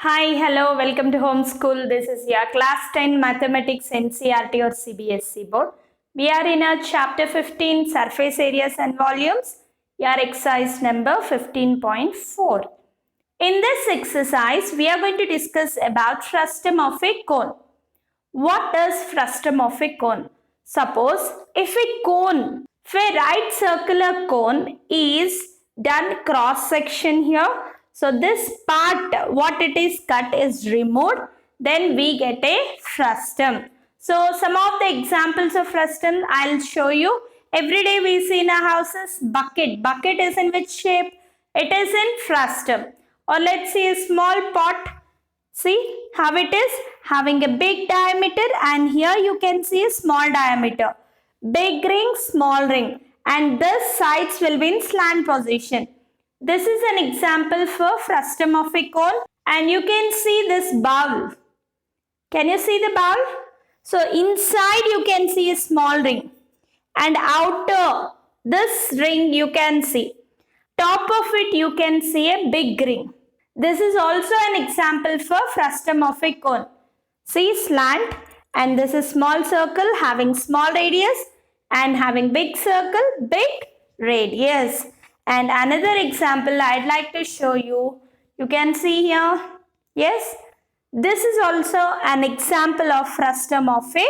Hi, hello, welcome to Homeschool. This is your class 10 mathematics NCERT or CBSE board. We are in our chapter 15 surface areas and volumes, your exercise number 15.4. In this exercise, we are going to discuss about frustum of a cone. What does frustum of a cone? Suppose if a right circular cone is done cross section here, so this part what it is cut is removed, then we get a frustum. So some of the examples of frustum I'll show you. Every day we see in our houses bucket. Bucket is in which shape? It is in frustum. Or let's see a small pot. See how it is having a big diameter, and here you can see a small diameter. Big ring, small ring, and this sides will be in slant position. This is an example for frustum of a cone, and you can see this bowl. Can you see the bowl? So inside you can see a small ring, and outer this ring you can see. Top of it you can see a big ring. This is also an example for frustum of a cone. See slant, and this is small circle having small radius and having big circle, big radius. And another example I'd like to show you. You can see here. Yes, this is also an example of frustum of a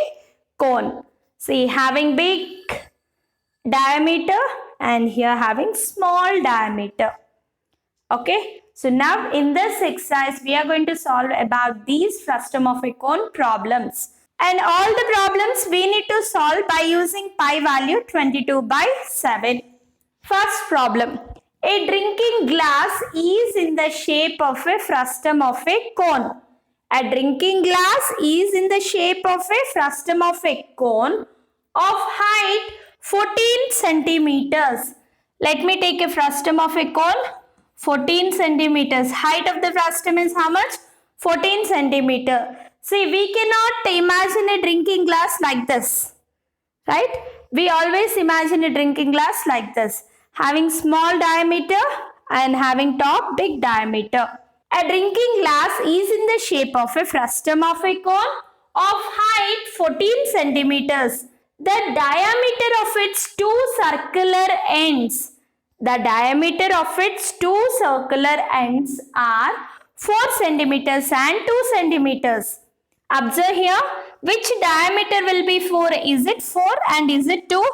cone. See, having big diameter and here having small diameter. Okay, so now in this exercise we are going to solve about these frustum of a cone problems, and all the problems we need to solve by using pi value 22/7. First problem, a drinking glass is in the shape of a frustum of a cone. A drinking glass is in the shape of a frustum of a cone of height 14 centimeters. Let me take a frustum of a cone. 14 centimeters. Height of the frustum is how much? 14 centimeter. See, we cannot imagine a drinking glass like this. Right? We always imagine a drinking glass like this. Having small diameter and having top big diameter. A drinking glass is in the shape of a frustum of a cone of height 14 centimeters. The diameter of its two circular ends. The diameter of its two circular ends are 4 centimeters and 2 centimeters. Observe here, which diameter will be 4? Is it 4 and is it 2?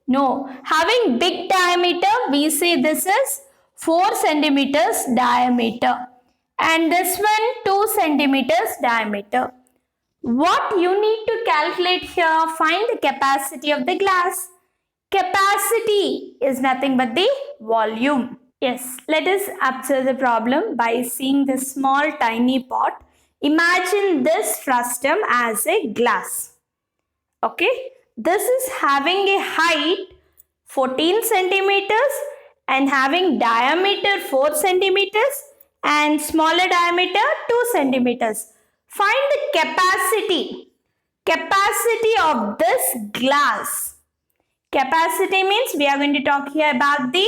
No. Having big diameter, we say this is 4 centimeters diameter. And this one 2 centimeters diameter. What you need to calculate here, find the capacity of the glass. Capacity is nothing but the volume. Yes, let us observe the problem by seeing this small tiny pot. Imagine this frustum as a glass. Okay, this is having a height 14 centimeters and having diameter 4 centimeters and smaller diameter 2 centimeters. Find the capacity of this glass. Capacity means we are going to talk here about the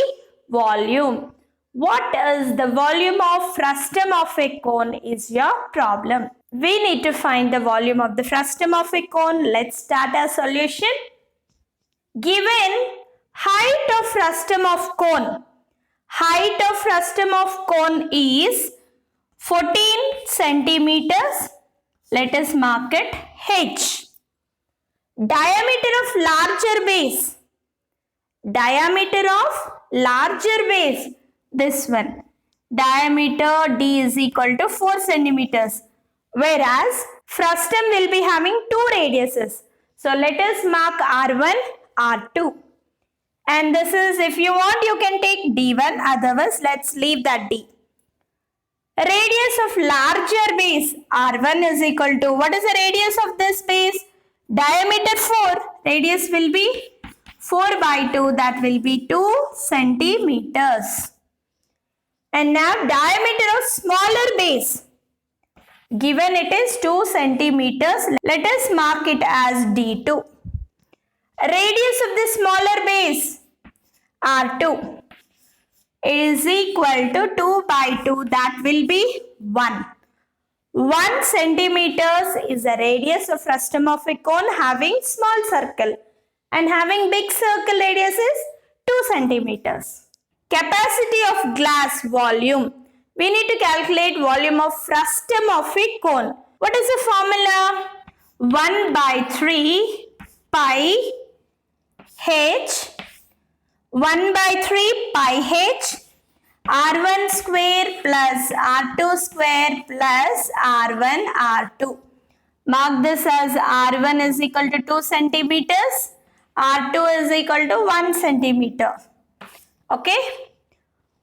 volume. What is the volume of frustum of a cone is your problem. We need to find the volume of the frustum of a cone. Let's start our solution. Given height of frustum of cone. Height of frustum of cone is 14 centimeters. Let us mark it H. Diameter of larger base. Diameter of larger base. This one. Diameter D is equal to 4 centimeters. Whereas frustum will be having two radiuses. So let us mark R1, R2. And this is, if you want, you can take D1. Otherwise, let's leave that D. Radius of larger base. R1 is equal to, what is the radius of this base? Diameter 4. Radius will be 4/2. That will be 2 centimeters. And now diameter of smaller base. Given it is 2 centimeters, let us mark it as D2. Radius of the smaller base, R2, is equal to 2/2. That will be 1. 1 centimeters is the radius of frustum of a cone having small circle, and having big circle radius is 2 centimeters. Capacity of glass volume. We need to calculate volume of frustum of a cone. What is the formula? 1 by 3 pi h, 1 by 3 pi h, r1 square plus r2 square plus r1 r2. Mark this as r1 is equal to 2 centimeters, r2 is equal to 1 centimeter. Okay.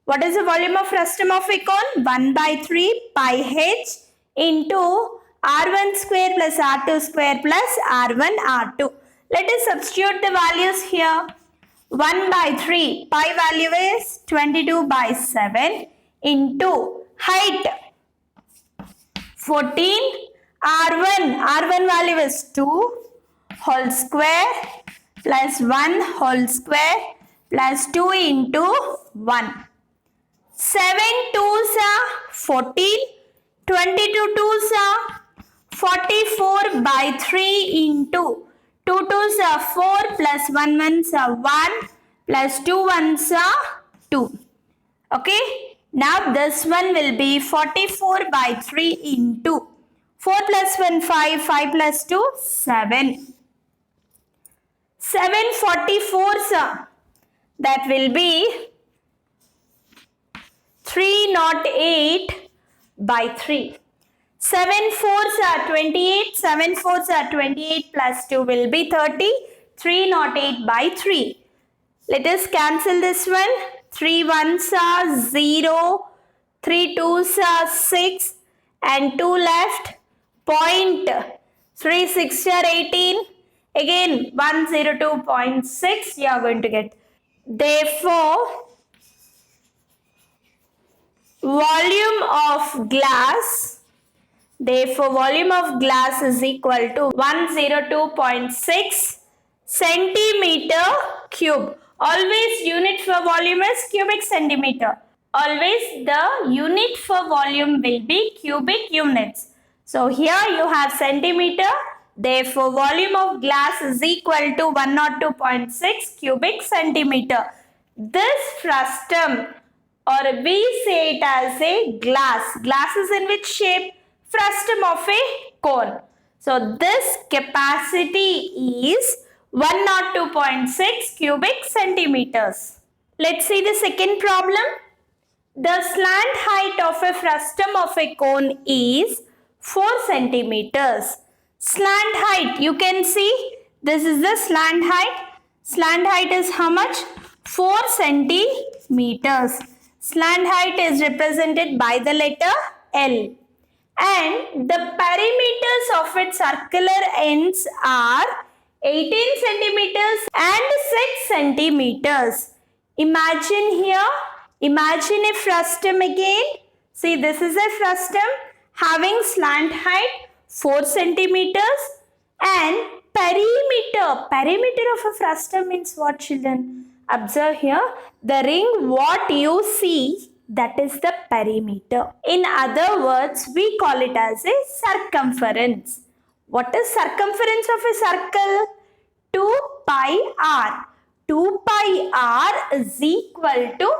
What is the volume of frustum of a cone? 1 by 3 pi h into r1 square plus r2 square plus r1 r2. Let us substitute the values here. 1 by 3, pi value is 22 by 7 into height 14, r1 value is 2 whole square plus 1 whole square plus 2 into 1. 7 2s are 14, 22 2s are 44 by 3 into 2 2s are 4 plus 1 1s are 1 plus 2 1s are 2. Okay. Now this one will be 44 by 3 into 4 plus 1 5, 5 plus 2 7. 7 44s are, that will be 308 by 3. 7 4s are 28, 7 4s are 28 plus 2 will be 30, 308 by 3. Let us cancel this one. 3 1s are 0, 3 2s are 6 and 2 left, point 3 6 are 18, again 102.6 you are going to get. Therefore, volume of glass is equal to 102.6 centimeter cube. Always unit for volume is cubic centimeter. Always the unit for volume will be cubic units. So here you have centimeter. Therefore, volume of glass is equal to 102.6 cubic centimeter. This frustum, or we say it as a glass. Glass is in which shape? Frustum of a cone. So this capacity is 102.6 cubic centimeters. Let's see the second problem. The slant height of a frustum of a cone is 4 centimeters. Slant height, you can see this is the slant height. Slant height is how much? 4 centimeters. Slant height is represented by the letter L. And the perimeters of its circular ends are 18 centimeters and 6 centimeters. Imagine here, imagine a frustum again. See, this is a frustum having slant height 4 centimeters and perimeter. Perimeter of a frustum means what, children? Observe here, the ring what you see, that is the perimeter. In other words, we call it as a circumference. What is circumference of a circle? 2 pi r. 2 pi r is equal to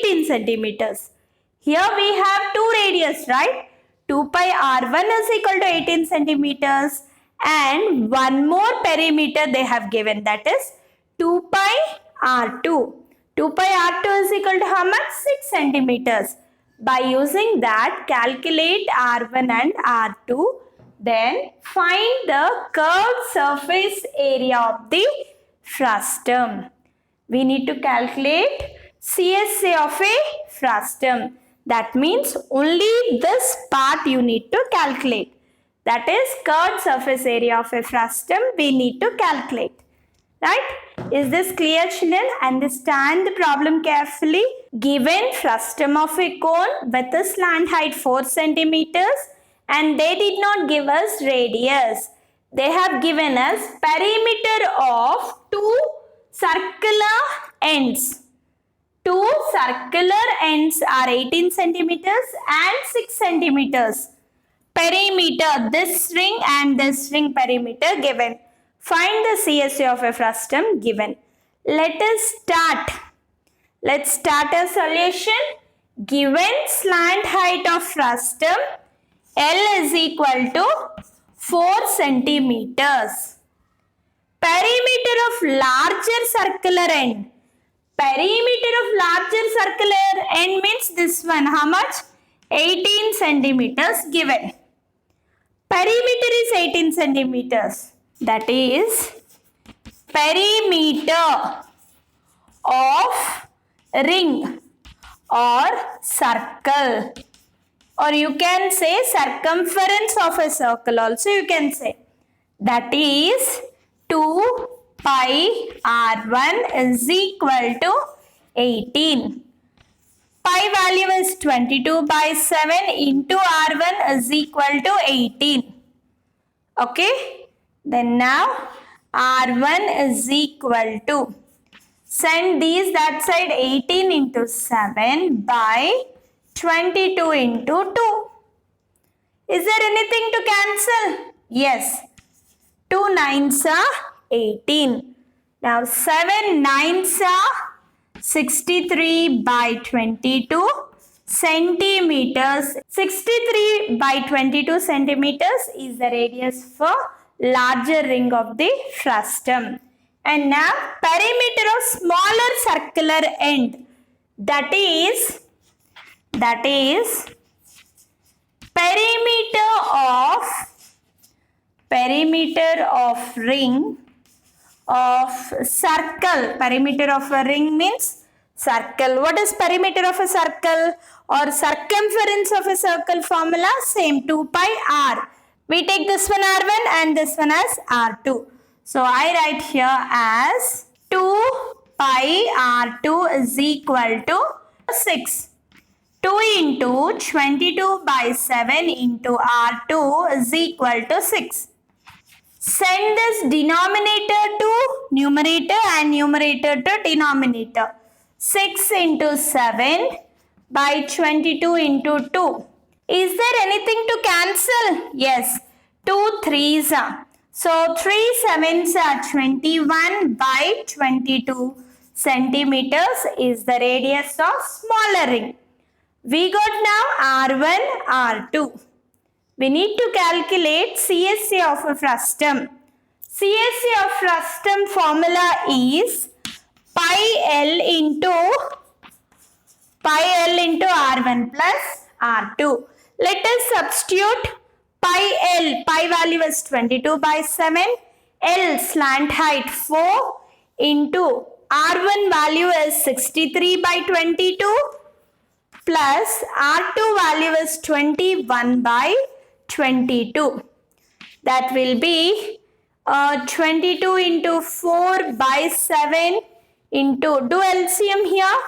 18 centimeters. Here we have two radius, right? 2 pi r1 is equal to 18 centimeters and one more perimeter they have given, that is 2 pi r2. 2 pi r2 is equal to how much? 6 centimeters. By using that, calculate r1 and r2. Then find the curved surface area of the frustum. We need to calculate CSA of a frustum. That means only this part you need to calculate. That is curved surface area of a frustum we need to calculate. Right? Is this clear, children? Understand the problem carefully. Given frustum of a cone with a slant height 4 centimeters and they did not give us radius. They have given us perimeter of two circular ends. Two circular ends are 18 centimeters and 6 centimeters. perimeter, this ring and this ring perimeter given. Find the CSA of a frustum given. Let us start. Let's start a solution. Given slant height of frustum L is equal to 4 centimeters. Perimeter of larger circular end. Perimeter of larger circular end means this one. How much? 18 centimeters given. Perimeter is 18 centimeters. That is perimeter of ring or circle, or you can say circumference of a circle also you can say. That is 2 pi r1 is equal to 18. Pi value is 22 by 7 into r1 is equal to 18. Okay. Then now r1 is equal to, send these that side, 18 into 7 by 22 into 2. Is there anything to cancel? Yes. 2 nines are 18. Now 7 nines are 63 by 22 centimeters. 63 by 22 centimeters is the radius for larger ring of the frustum. And now perimeter of smaller circular end, that is perimeter of ring of circle. Perimeter of a ring means circle. What is perimeter of a circle or circumference of a circle formula? Same, 2 pi r. We take this one r1 and this one as r2. So I write here as 2 pi r2 is equal to 6. 2 into 22 by 7 into r2 is equal to 6. Send this denominator to numerator and numerator to denominator. 6 into 7 by 22 into 2. Is there anything to cancel? Yes. 2 3s are. So 3 7s are 21 by 22 centimeters is the radius of smaller ring. We got now R1, R2. We need to calculate CSA of a frustum. CSA of frustum formula is pi L into R1 plus R2. Let us substitute pi L. Pi value is 22 by 7. L slant height 4 into R1 value is 63 by 22 plus R2 value is 21 by 22. That will be 22 into 4 by 7 into, do LCM here.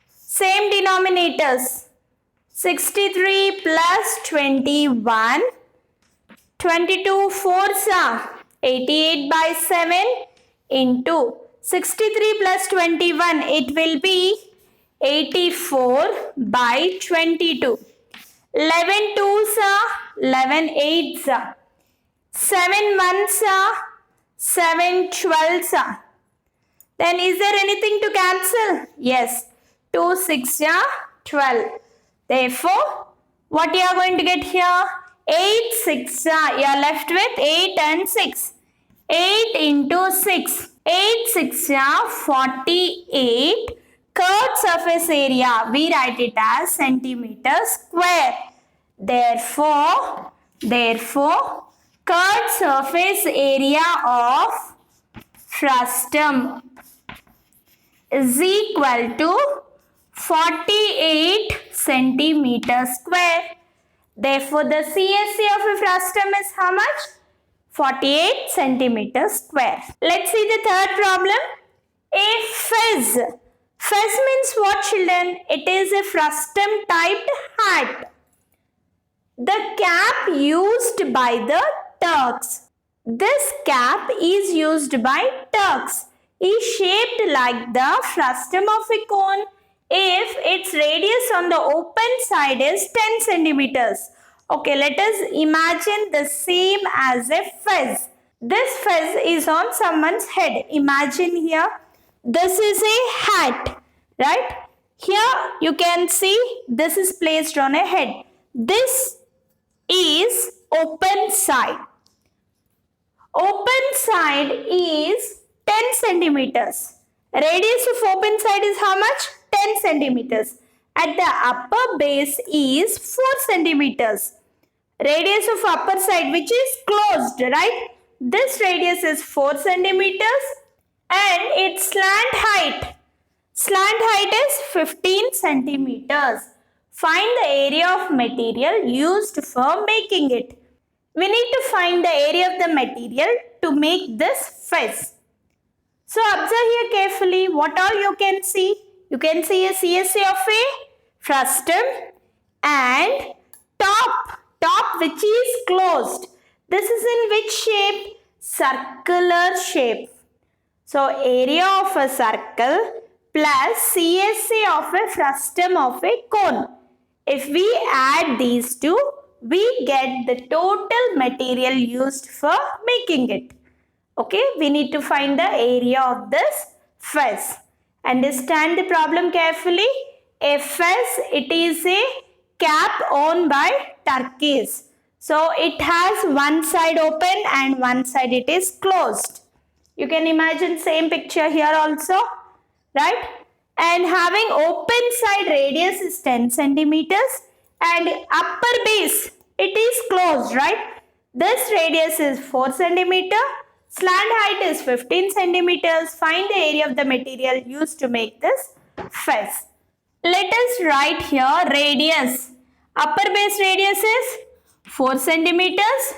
Same denominators. 63 plus 21. 22 4s are 88 by 7 into 63 plus 21. It will be 84 by 22. 11 2s are 11 8s are 7 1s are 7 12s are. Then is there anything to cancel? Yes. 2 6 are 12. Therefore, what you are going to get here? 8 6 are, you are left with 8 and 6. 8 into 6. 8 6 are 48. Curved surface area, we write it as centimeter square. Therefore, curved surface area of frustum is equal to 48 centimeter square. Therefore, the CSA of a frustum is how much? 48 centimeter square. Let's see the third problem. A fez. Fez means what, children? It is a frustum typed hat. The cap used by the Turks. This cap is used by Turks. Is shaped like the frustum of a cone if its radius on the open side is 10 centimeters Okay, let us imagine the same as a fez. This fez is on someone's head. Imagine here, this is a hat, right? Here you can see this is placed on a head. This is open side. Open side is 10 centimeters. Radius of open side is how much? 10 centimeters. At the upper base is 4 centimeters. Radius of upper side, which is closed, right? This radius is 4 centimeters and its slant height. Slant height is 15 centimeters. Find the area of material used for making it. We need to find the area of the material to make this fez. So observe here carefully what all you can see. You can see a CSA of a frustum and top which is closed. This is in which shape? Circular shape. So area of a circle plus CSA of a frustum of a cone. If we add these two, we get the total material used for making it. Okay, we need to find the area of this fez. Understand the problem carefully. A fez, it is a cap owned by turkeys. So it has one side open and one side it is closed. You can imagine same picture here also, right? And having open side radius is 10 centimeters and upper base, it is closed, right? This radius is 4 centimeter. Slant height is 15 centimeters. Find the area of the material used to make this fez. Let us write here radius. Upper base radius is 4 centimeters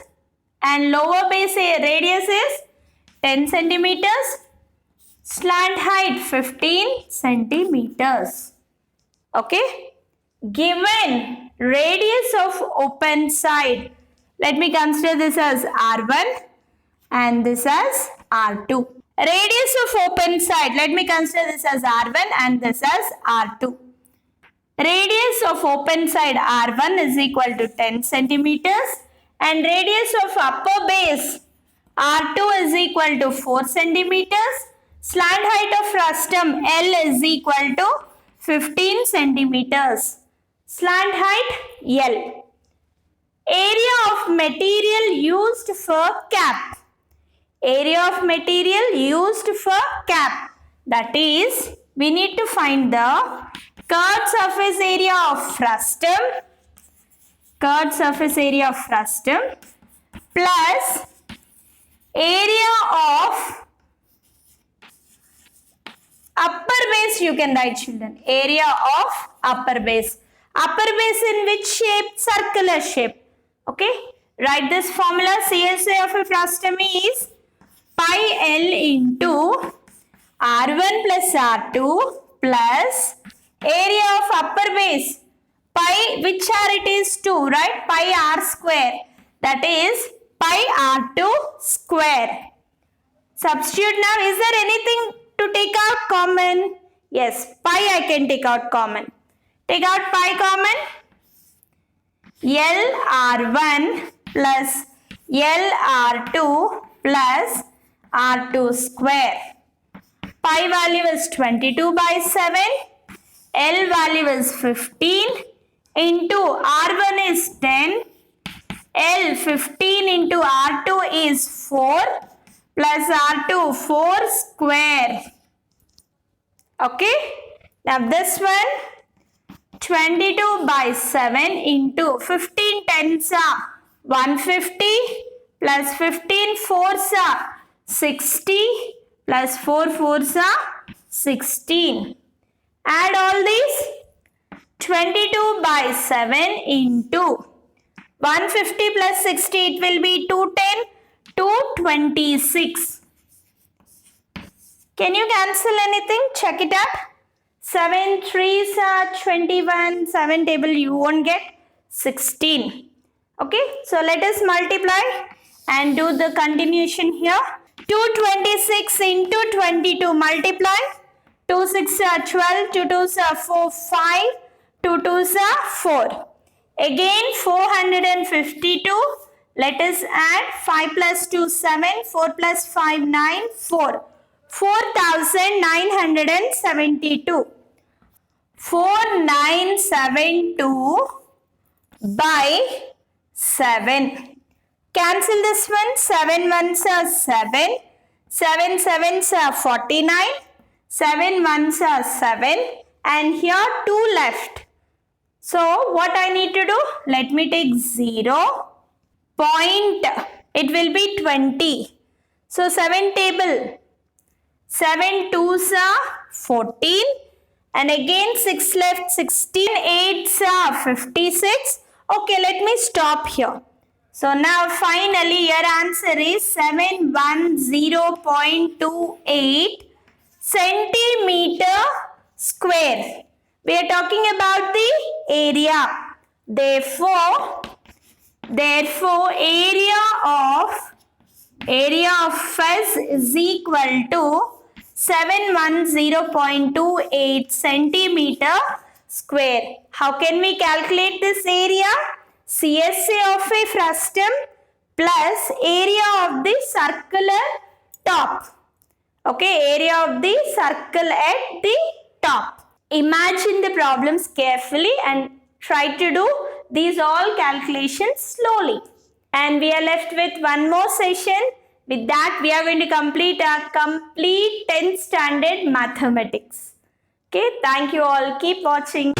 and lower base radius is 10 centimeters. Slant height 15 centimeters. Okay. Given radius of open side, let me consider this as R1 and this as R2. Radius of open side, let me consider this as R1 and this as R2. Radius of open side R1 is equal to 10 centimeters and radius of upper base R2 is equal to 4 centimeters. Slant height of frustum L is equal to 15 centimeters. Slant height L. Area of material used for cap. Area of material used for cap. That is, we need to find the curved surface area of frustum. Curved surface area of frustum plus area of upper base, you can write children. Area of upper base. Upper base in which shape? Circular shape. Okay. Write this formula. CSA of a frustum is pi L into R1 plus R2 plus area of upper base. Pi, which R it is 2, right? Pi R square. That is pi R2 square. Substitute now. Is there anything to take out common? Yes, pi I can take out common. Take out pi common. LR1 plus LR2 plus R2 square. Pi value is 22 by 7. L value is 15 into R1 is 10. L 15 into R2 is 4 plus R2 4 square. Okay. Now this one 22 by 7 into 15 tens are 150 plus 15 fours are 60 plus 4 fours are 16. Add all these. 22 by 7 into 150 plus 60, it will be 210, 226. Can you cancel anything? Check it out. 7 3s are 21, 7 table you won't get 16. Okay, so let us multiply and do the continuation here. 226 into 22 multiply. 2 6 are 12, 2 2s are 4, 5, 2 2s are 4. Again 452. Let us add 5 plus 2 7, 4 plus 5 9, 4. 4972. 4972 by 7. Cancel this one. 7 ones are 7. 7 sevens are 49. 7 ones are 7. And here 2 left. So what I need to do? Let me take 0. Point. It will be 20. So 7 table. 7 twos are 14. And again 6 left, 16. 8s are 56. Okay, let me stop here. So now finally your answer is 710.28 centimeter square. We are talking about the area. Therefore area of fuzz is equal to 710.28 centimeter square. How can we calculate this area? CSA of a frustum plus area of the circular top. Okay, area of the circle at the top. Imagine the problems carefully and try to do these all calculations slowly. And we are left with one more session. With that, we are going to complete our complete 10th standard mathematics. Okay, thank you all. Keep watching.